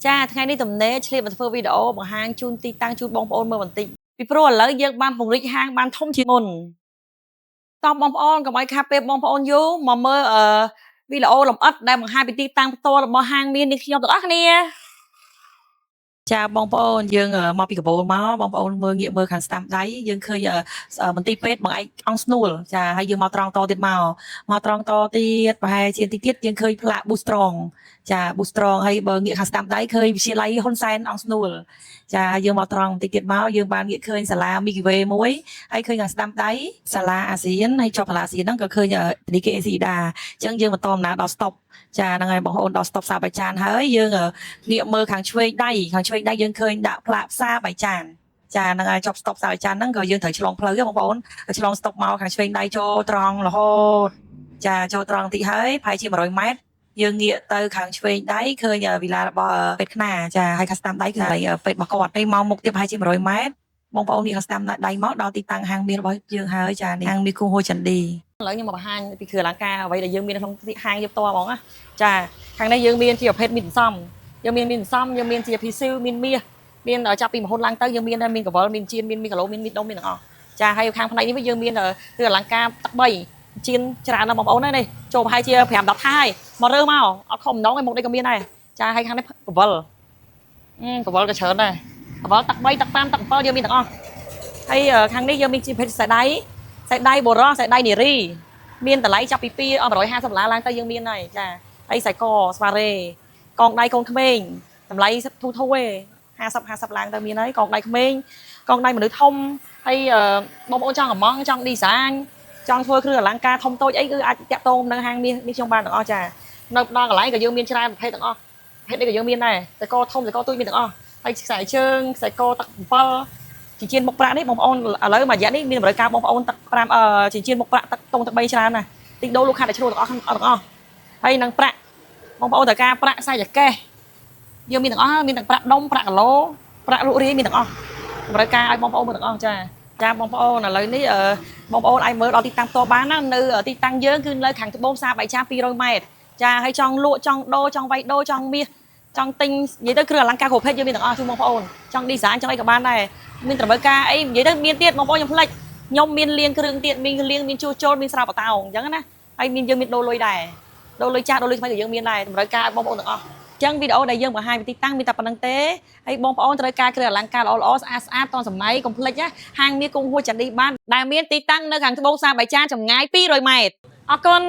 Chaថ្ងៃនេះទំនេរឆ្លៀតមកធ្វើវីដេអូបង្ហាញជូនទីតាំងជូនបងប្អូនមើលបន្តិចពីព្រោះឥឡូវយើងបានពង្រីកហាងបានធំជាងមុនតោះបងប្អូនកុំឲ្យខាតពេលបងប្អូនយូរមកមើលវីដេអូលម្អិតដែលបង្ហាញពីទីតាំងផ្ទាល់របស់ហាងមាននេះខ្ញុំទាំងអស់គ្នាចាបងប្អូនយើងមកពីកាបូលមកបងប្អូនមើលងាកមើលខាងស្ដាំដៃយើងឃើញមន្ទីរពេទ្យបងឯកអង្គស្នួលចាហើយយើងមកត្រង់តទៀតមកត្រង់តទៀតប្រហែលជាទីទៀតយើងឃើញផ្លាក Boostrong ចា Boostrong ហើយបើងាកខាងស្ដាំដៃឃើញវិទ្យាល័យហ៊ុនសែនអង្គស្នួលចាយើងមកត្រង់បន្តិចទៀតមកយើងបានងាកឃើញសាលា Milky Way មួយហើយឃើញខាងស្ដាំដៃសាលាអាស៊ានហើយជាប់សាលាអាស៊ានហ្នឹងក៏ឃើញធនាគារ ACDA អញ្ចឹងយើងបន្តដំណើរដល់ stop ចាហ្នឹងហើយបងប្អូនដល់ stop ផ្សារបាយចានហើយយើងងាកមើលខាងឆ្វេងដៃយើងឃើញដាក់ផ្លាកផ្សារបាយចានចាហ្នឹងហើយចប់ stop ផ្សារបាយចានហ្នឹងក៏យើងត្រូវឆ្លងផ្លូវបងប្អូនឆ្លង stop មកខាងឆ្វេងដៃចូលត្រង់រហូតចាចូលត្រង់តិចហើយប្រហែលជា100ម៉ែត្រយើងងាកទៅខាងឆ្វេងដៃឃើញវិឡារបស់ពេទ្យខ្នាចាហើយខាងស្ដាំដៃគឺពេទ្យរបស់គាត់ហើយមកមុខទៀតប្រហែលជា100ម៉ែត្របងប្អូនងាកខាងស្ដាំដៃមកដល់ទីតាំងហាងមានរបស់យើងហើយចាហាងមីគូហូចន្ទីឥឡូវខ្ញុំមកបង្ហាញពីគ្រឿងអលង្ការអ្វីដែលយើងមាននៅក្នុងហាងយើងផ្ទាល់ហ្មងណាចាខាងនេះយើងមានជាប្រភេទមានសន្សំយើងមានសន្សំយើងមានជាភីស៊ូមានមាសមានចាប់ពីមហូតឡើងទៅយើងមានកវលមានជៀនមានមីកាឡូមានមីដុំមានទាំងអស់ចាហើយខាងផ្នែកនេះវិញយើងមានគ្រឿងអលង្ការទឹក3ជៀនច្រើនណាស់បងប្អូននេះចូលប្រហែលជា5 10ថាយមករើមកអត់ខំម្ដងឯមុខនេះក៏មានដែរចាហើយខាងនេះកវលក៏ច្រើនដែរកវលទឹក3ទឹក5ទឹក7យើងមានទាំងអស់ហើយខាងនេះយើងមានជាប្រភេទខ្សែដៃបុរសខ្សែដៃនារីមានតម្លៃចាប់ពី$150ឡើងទៅយើងមានហើយចាហើយខ្សែកស្វារ៉េកងដៃកូនក្មេងតម្លៃធូរឯ50ឡើងទៅមានហើយកងដៃក្មេងកងដៃមនុស្សធំហើយបងប្អូនចង់កំងចង់ design ចង់ធ្វើគ្រឿងអលង្ការធំតូចអីគឺអាចតាក់ទងនឹងហាងនេះខ្ញុំបានទាំងអស់ចានៅដល់កន្លែងក៏យើងមានច្រើនប្រភេទទាំងអស់ប្រភេទនេះក៏យើងមានដែរខ្សែកធំខ្សែកទូចមានទាំងអស់ហើយខ្សែជើងខ្សែកទឹក7ចិញ្ចៀនមុខប្រាក់នេះបងប្អូនឥឡូវមួយរយៈនេះមានតម្រូវការបងប្អូនទឹក5ចិញ្ចៀនមុខប្រាក់ទឹកតុងទឹក3ច្រើនណាស់ទិញដូរលក់ខាតតែឈ្នួលទាំងអស់ហើយនឹងប្រាក់បងប្អូនត្រូវការប្រាក់ខ្សែចកេះយើងមានទាំងអស់មានទាំងប្រាក់ដុំប្រាក់គីឡូប្រាក់លក់រាយមានទាំងអស់តម្រូវការឲ្យបងប្អូនមើលទាំងអស់ចាបងប្អូនឥឡូវនេះបងប្អូនអាចមើលដល់ទីតាំងផ្ទាល់បានណានៅទីតាំងយើងគឺនៅខាងត្បូងផ្សារបាយចា200ម៉ែត្រចាហើយចង់លក់ចង់ដូរចង់វាយដូរចង់មាសចង់ទិញនិយាយទៅគ្រឿងអលង្ការគ្រប់ប្រភេទយើងមានទាំងអស់ជូនបងប្អូនចង់ design ចង់អីក៏បានដែរមានតម្រូវការអីនិយាយទៅមានទៀតបងប្អូនខ្ញុំផ្លេចខ្ញុំមានលៀងគ្រឿងទៀតមានលៀងមានជួសជុលមានស្រាបតោអញ្ចឹងណាហើយមានយើងមានដូរលុយដែរដូរលុយចាស់ដូរលុយថ្មីក៏យើងមានដែរតម្រូវការឲ្យបងប្អូនទាំងអស់ចឹងវីដេអូដែលយើងបង្ហាញពីទីតាំងមានតែប៉ុណ្្នឹងទេហើយបងប្អូនត្រូវការគ្រឿងអលង្ការល្អស្អាតទាន់សម័យកុំភ្លេចណាហាងមាសគង់ហួចចន្ទឌីបានដែលមានទីតាំងនៅខាងត្បូងផ្សារបាយចានចម្ងាយ200ម៉ែត្រអរគុណ